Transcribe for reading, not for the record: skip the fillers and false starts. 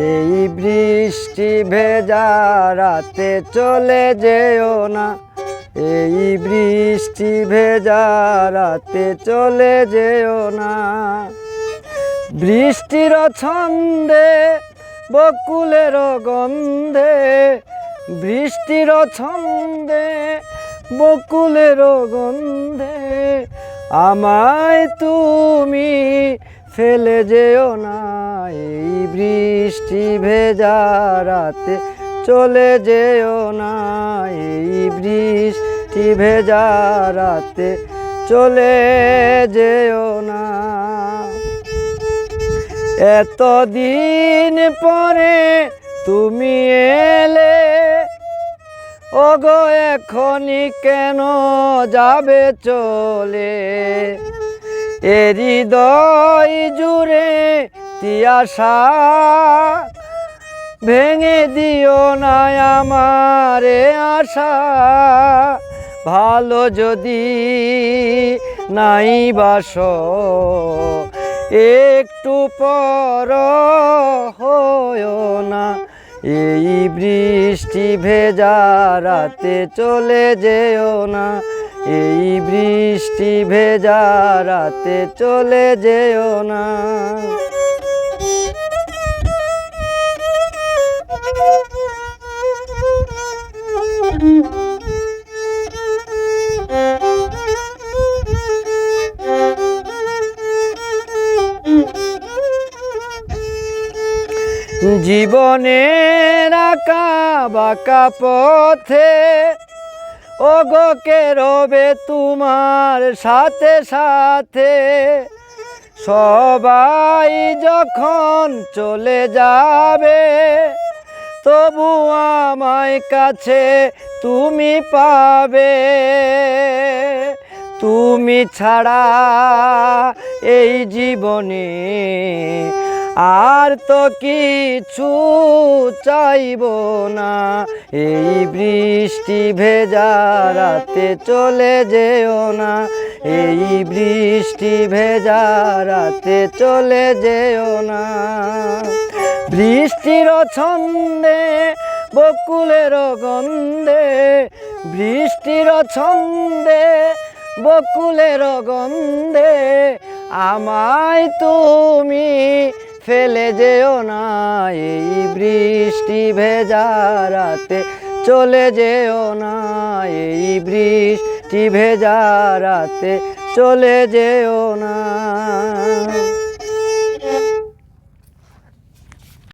এই বৃষ্টি ভেজা রাতে চলে যেও না, এই বৃষ্টি ভেজা রাতে চলে যেও না। বৃষ্টির ছন্দে বকুলের গন্ধে, বৃষ্টির ছন্দে বকুলের গন্ধে আমায় তুমি ফেলে যেও না। এই বৃষ্টি ভেজা রাতে চলে যেও না, এই বৃষ্টি ভেজা রাতে চলে যেও না। এতদিন পরে তুমি এলে, ওগো এখনই কেন যাবে চলে? এ হৃদয় জুড়ে তিয়াশা ভেঙে দিও না আমারে আশা। ভালো যদি নাই বাসো, একটু পর হয়ো না। এই বৃষ্টি ভেজা রাতে চলে যেও না, এই বৃষ্টি ভেজা রাতে চলে যেও না। জীবনের আঁকা বাঁকা পথে ওগো কে রবে তোমার সাথে সাথে? সবাই যখন চলে যাবে তবু আমায় কাছে তুমি পাবে। তুমি ছাড়া এই জীবনে আর তো কিছু চাইব না। এই বৃষ্টি ভেজা রাতে চলে যেও না, এই বৃষ্টি ভেজা রাতে চলে যেও না। বৃষ্টির ছন্দে বকুলের গন্ধে, বৃষ্টির ছন্দে বকুলের গন্ধে আমায় তুমি ফেলে যেও না। এই বৃষ্টি ভেজা রাতে চলে যেও না, এই বৃষ্টি ভেজা রাতে চলে যেও না।